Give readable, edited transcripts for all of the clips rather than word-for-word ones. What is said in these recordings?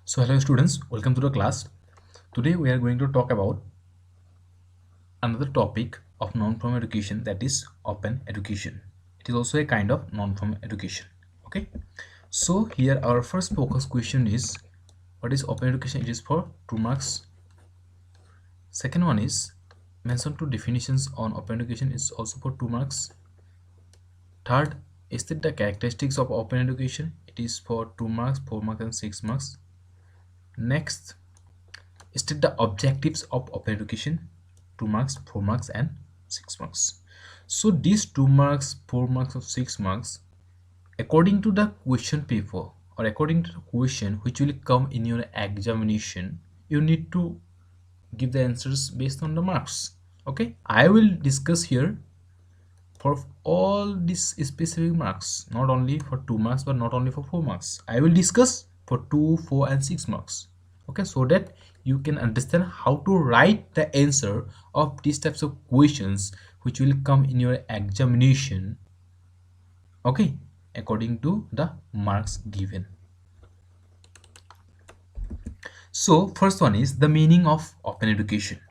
So hello students, welcome to the class. Today we are going to talk about another topic of non-formal education, that is open education. It is also a kind of non-formal education. Okay. So here our first focus question is, what is open education? It is for 2 marks. Second one is, mention two definitions on open education, is also for 2 marks. Third, state the characteristics of open education. It is for 2 marks, 4 marks and 6 marks. Next, state the objectives of open education. 2 marks, 4 marks and 6 marks. So these 2 marks, 4 marks or 6 marks, according to the question paper or according to the question which will come in your examination, you need to give the answers based on the marks. Okay, I will discuss here for all these specific marks, not only for 2 marks but not only for 4 marks. I will discuss for 2, 4 and 6 marks. Okay, so that you can understand how to write the answer of these types of questions which will come in your examination. Okay, according to the marks given. So first one is the meaning of open education.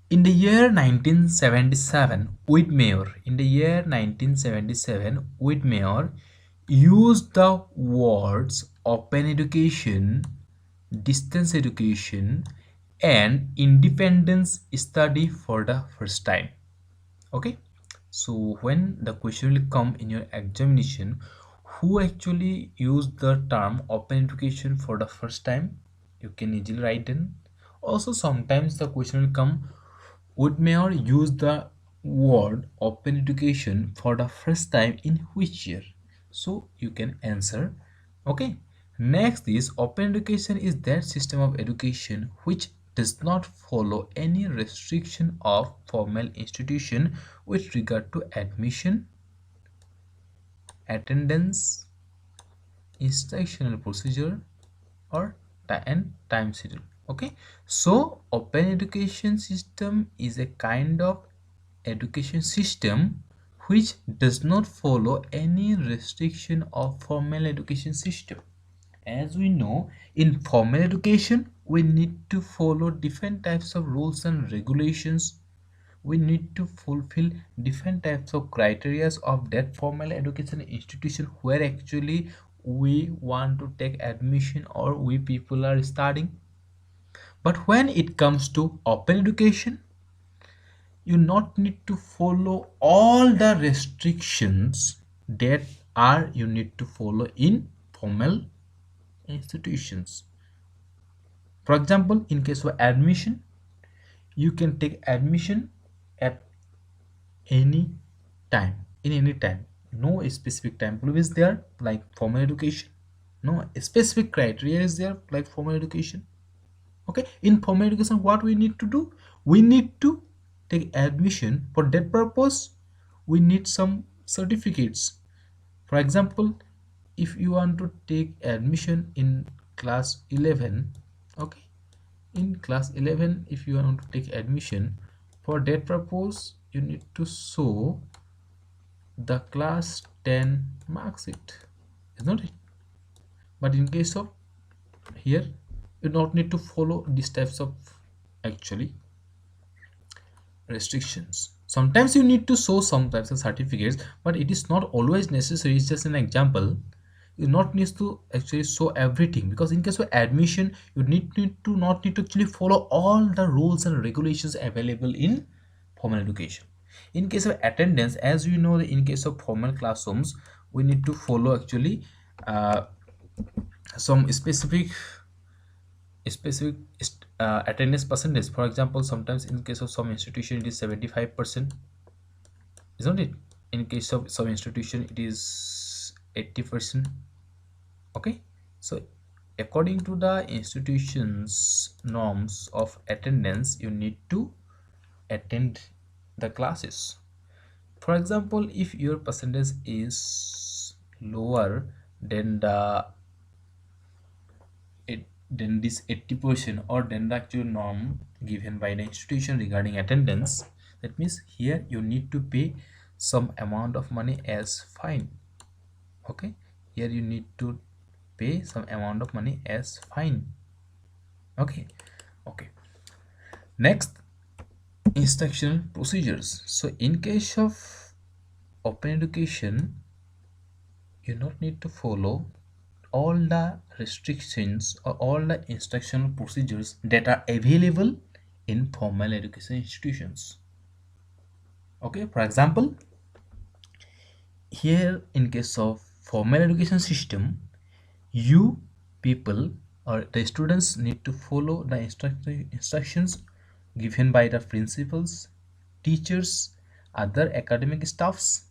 In the year 1977, Whitmer used the words open education, distance education, and independence study for the first time. Okay, so when the question will come in your examination, who actually used the term open education for the first time, you can easily write in. Also sometimes the question will come, Woodmere used the word open education for the first time in which year? So you can answer. Okay. Next is, open education is that system of education which does not follow any restriction of formal institution with regard to admission, attendance, instructional procedure, or time schedule. Okay, so open education system is a kind of education system which does not follow any restriction of formal education system. As we know, in formal education we need to follow different types of rules and regulations. We need to fulfill different types of criteria of that formal education institution where actually we want to take admission or we people are studying. But when it comes to open education, you not need to follow all the restrictions that are you need to follow in formal institutions. For example, in case of admission, you can take admission at any time, in any time. No specific time is there like formal education. No specific criteria is there like formal education. Okay, in formal education what we need to do, we need to take admission. For that purpose we need some certificates. For example, if you want to take admission in class 11, okay, in class 11 if you want to take admission, for that purpose you need to show the class 10 mark sheet, is not it? But in case of here, you don't need to follow these types of actually restrictions. Sometimes you need to show some types of certificates, but it is not always necessary. It's just an example. You not need to actually show everything, because in case of admission you not need to actually follow all the rules and regulations available in formal education. In case of attendance, as we know, in case of formal classrooms we need to follow actually uh, some specific attendance percentage. For example, sometimes in case of some institution it is 75%, isn't it? In case of some institution it is 80%. Okay, so according to the institution's norms of attendance, you need to attend the classes. For example, if your percentage is lower than this 80% or than the actual norm given by the institution regarding attendance, that means here you need to pay some amount of money as fine. Okay, here you need to pay some amount of money as fine. Okay. Okay, next, instructional procedures. So in case of open education, you not need to follow all the restrictions or all the instructional procedures that are available in formal education institutions. Okay, for example, here in case of formal education system, you people or the students need to follow the instructions given by the principals, teachers, other academic staffs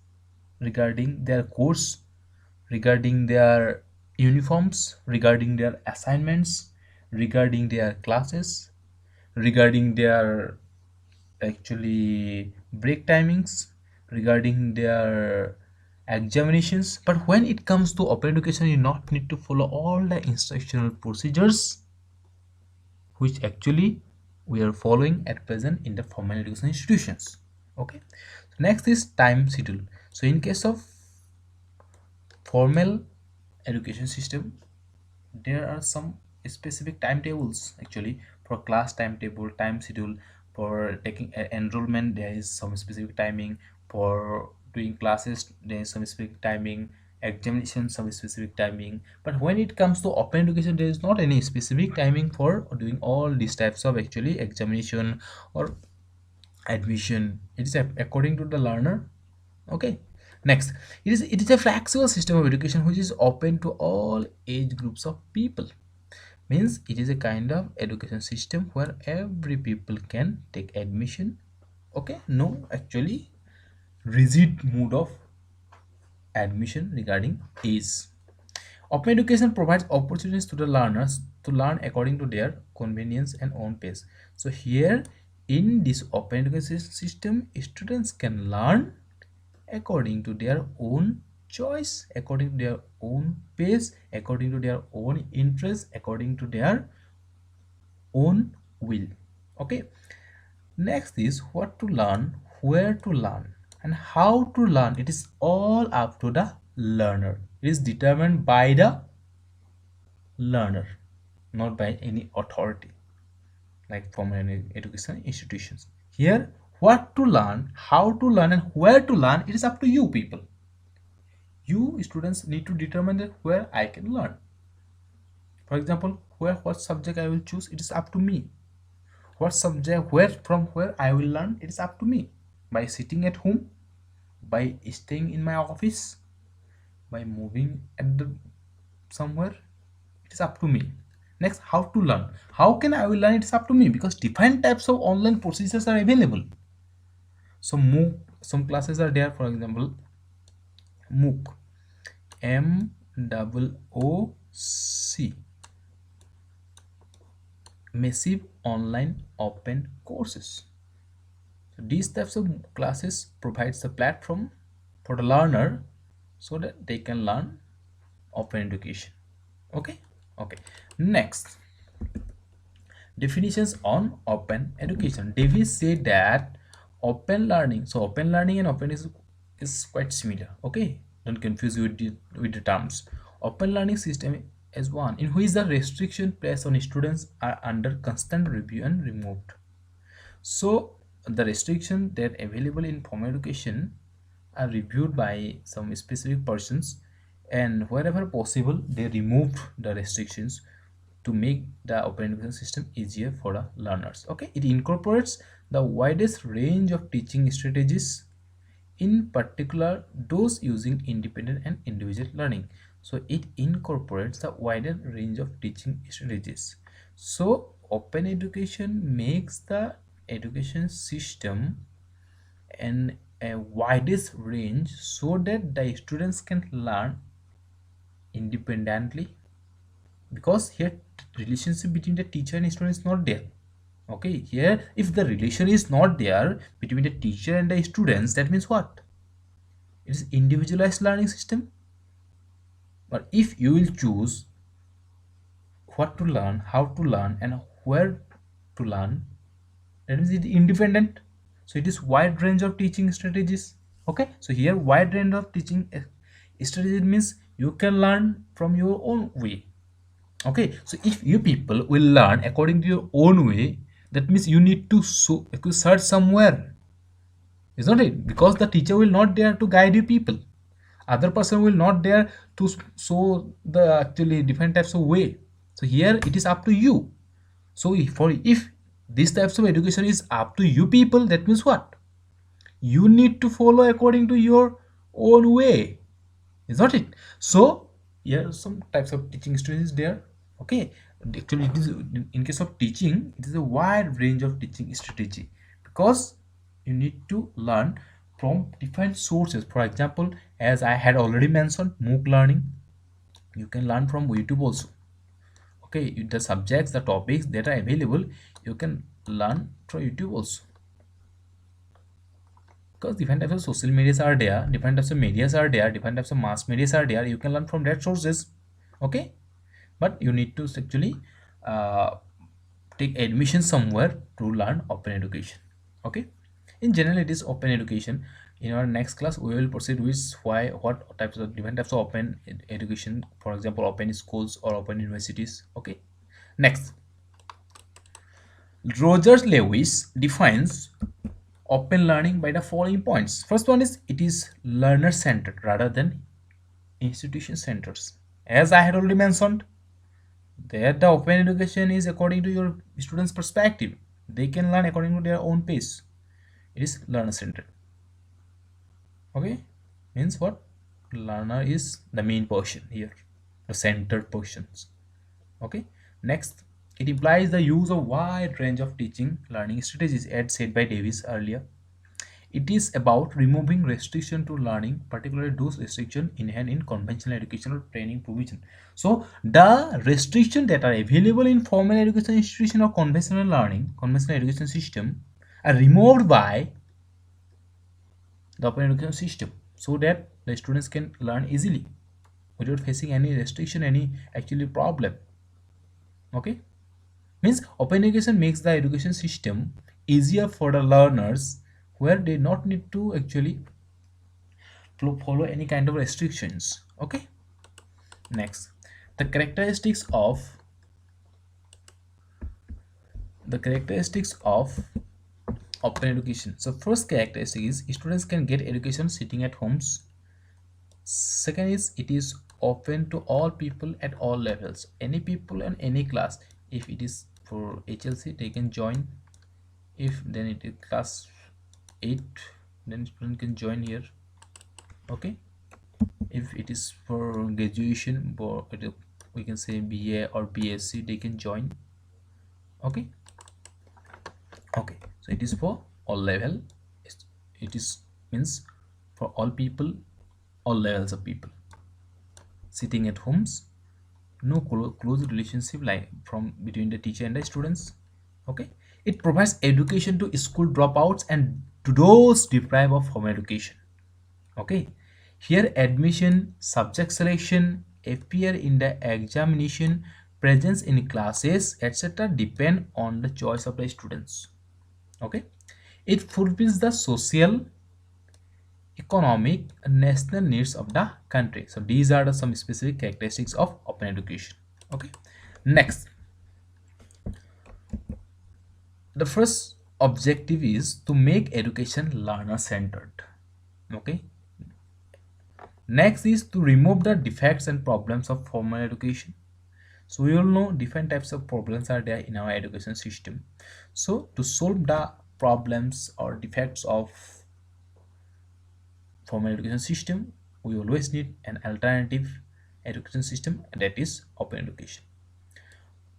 regarding their course, regarding their uniforms, regarding their assignments, regarding their classes, regarding their actually break timings, regarding their examinations. But when it comes to open education, you not need to follow all the instructional procedures which actually we are following at present in the formal education institutions. Okay, so next is time schedule. So in case of formal education system, there are some specific timetables actually for class timetable, time schedule. For taking enrollment, there is some specific timing. For doing classes, there is some specific timing. Examination, some specific timing. But when it comes to open education, there is not any specific timing for doing all these types of actually examination or admission. It is according to the learner. Okay, next, it is a flexible system of education which is open to all age groups of people. Means it is a kind of education system where every people can take admission. Okay, no actually rigid mode of admission regarding age. Open education provides opportunities to the learners to learn according to their convenience and own pace. So here in this open education system, students can learn according to their own choice, according to their own pace, according to their own interest, according to their own will. Okay, next is what to learn, where to learn, and how to learn. It is all up to the learner. It is determined by the learner, not by any authority like formal education institutions. Here, what to learn, how to learn, and where to learn, it is up to you people. You students need to determine that where I can learn. For example, what subject I will choose, it is up to me. What subject, where I will learn, it is up to me. By sitting at home, by staying in my office, by moving at the somewhere, it is up to me. Next, how to learn, how can I will learn, it is up to me, because different types of online procedures are available. So MOOC, some classes are there. For example, MOOC, MOOC, massive online open courses. So these types of classes provides a platform for the learner so that they can learn open education. Okay, okay, next, definitions on open education. Davis said that open learning, so open learning and open is quite similar. Okay, don't confuse you with the terms. Open learning system is one in which the restriction placed on students are under constant review and removed. So the restrictions that available in formal education are reviewed by some specific persons, and wherever possible they removed the restrictions to make the open education system easier for the learners. Okay, it incorporates the widest range of teaching strategies, in particular those using independent and individual learning. So it incorporates the wider range of teaching strategies. So open education makes the education system in a widest range so that the students can learn independently, because here relationship between the teacher and student is not there. Okay, here if the relation is not there between the teacher and the students, that means what? It is individualized learning system. But if you will choose what to learn, how to learn, and where to learn, that means it is independent. So it is wide range of teaching strategies. Okay, so here wide range of teaching strategies means you can learn from your own way. Okay, so if you people will learn according to your own way, that means you need to search somewhere, isn't it? Because the teacher will not dare to guide you people. Other person will not dare to show the actually different types of way. So here it is up to you. So if these types of education is up to you people, that means what? You need to follow according to your own way, is not it? So here some types of teaching strategies there. Okay, actually it is in case of teaching, it is a wide range of teaching strategy, because you need to learn from different sources. For example, as I had already mentioned, MOOC learning, you can learn from YouTube also. Okay, the subjects, the topics that are available, you can learn from YouTube also, because different types of social medias are there, different types of medias are there, different types of mass medias are there. You can learn from that sources. Okay, but you need to actually uh, take admission somewhere to learn open education. Okay, in general it is open education. In our next class we will proceed with why, what types of different types of open education, for example open schools or open universities. Okay, next, Rogers Lewis defines open learning by the following points. First one is, it is learner centered rather than institution centered. As I had already mentioned, that the open education is according to your students' perspective. They can learn according to their own pace. It is learner centered. Okay, means what? Learner is the main portion here, the centered portions. Okay, next, it implies the use of wide range of teaching learning strategies, as said by Davis earlier. It is about removing restriction to learning, particularly those restrictions inherent in conventional educational training provision. So the restrictions that are available in formal education institution or conventional learning, conventional education system, are removed by the open education system, so that the students can learn easily without facing any restriction, any actually problem. Okay, means open education makes the education system easier for the learners, where they not need to actually follow any kind of restrictions. Okay, next, the characteristics of open education. So first characteristic is, students can get education sitting at homes. Second is, it is open to all people at all levels, any people in any class. If it is for HLC, they can join. If then it is class 8, then student can join here. Okay, if it is for graduation, we can say BA or BSc, they can join. Okay, okay, so it is for all level. It is means for all people, all levels of people sitting at homes. No close relationship like from between the teacher and the students. Okay, it provides education to school dropouts and to those deprived of home education. Okay, here admission, subject selection, appear in the examination, presence in classes, etc. depend on the choice of the students. Okay, it fulfills the social, economic, and national needs of the country. So these are some specific characteristics of open education. Okay, next, the first objective is to make education learner centered. Okay, next is to remove the defects and problems of formal education. So we all know different types of problems are there in our education system. So to solve the problems or defects of formal education system, we always need an alternative education system, that is open education,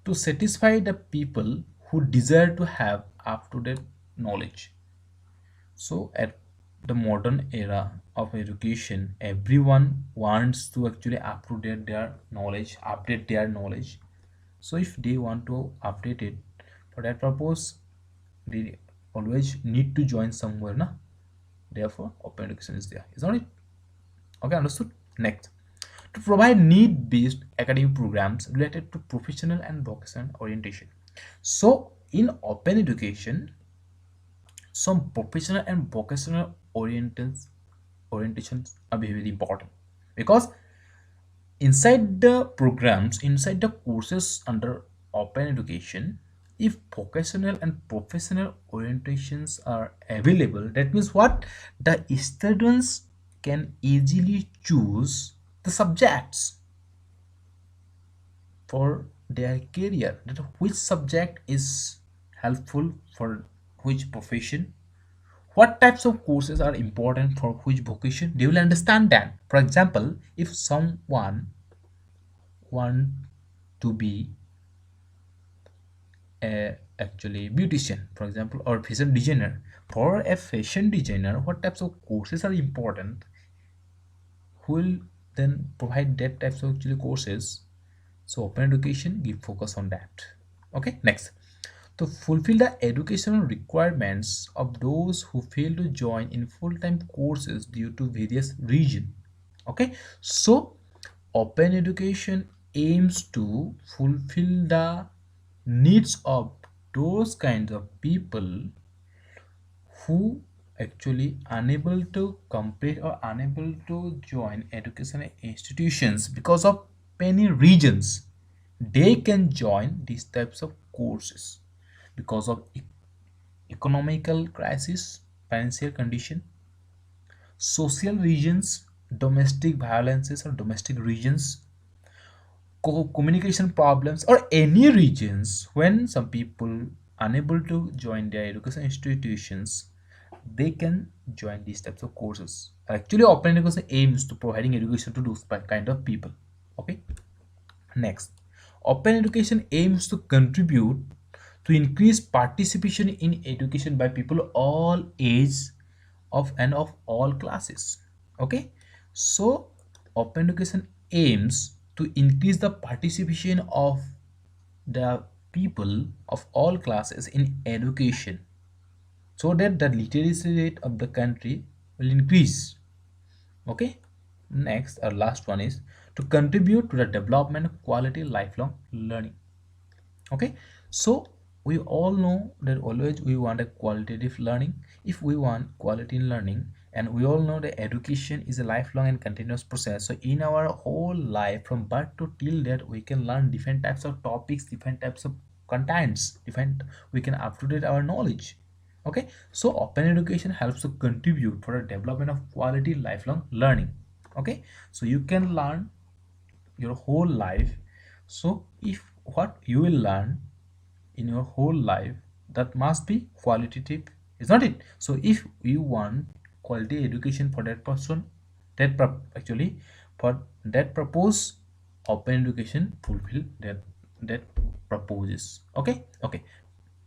to satisfy the people who desire to have up-to-date knowledge. So at the modern era of education, everyone wants to actually up-to-date their knowledge, update their knowledge. So if they want to update it, for that purpose, they always need to join somewhere, na? Therefore open education is there, is not it? Okay, understood. Next, to provide need-based academic programs related to professional and vocational orientation. So in open education, some professional and vocational orientations are very, very important, because inside the programs, inside the courses under open education, if vocational and professional orientations are available, that means what, the students can easily choose the subjects for their career, that which subject is helpful for which profession, what types of courses are important for which vocation, they will understand that. For example, if someone want to be a actually beautician, for example, or fashion designer, for a fashion designer, what types of courses are important, who will then provide that types of actually courses. So open education give focus on that. Okay, next, to fulfill the educational requirements of those who fail to join in full-time courses due to various reasons. Okay, so open education aims to fulfill the needs of those kinds of people who actually unable to complete or unable to join educational institutions because of many reasons. They can join these types of courses because of economical crisis, financial condition, social regions, domestic violences or domestic regions, communication problems, or any regions. When some people unable to join their education institutions, they can join these types of courses. Actually, open education aims to providing education to those kind of people. Okay, next, open education aims to contribute to increase participation in education by people all ages of and of all classes. Okay, so open education aims to increase the participation of the people of all classes in education so that the literacy rate of the country will increase. Okay, next, our last one is to contribute to the development of quality lifelong learning. Okay, so we all know that always we want a qualitative learning. If we want quality in learning, and we all know that education is a lifelong and continuous process, so in our whole life from birth to till that we can learn different types of topics, different types of contents, different, we can up to date our knowledge. Okay, so open education helps to contribute for the development of quality lifelong learning. Okay, so you can learn your whole life. So if what you will learn in your whole life, that must be qualitative, is not it? So if you want quality education for that person, actually for that purpose, open education fulfill that purposes. Okay, okay,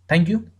thank you.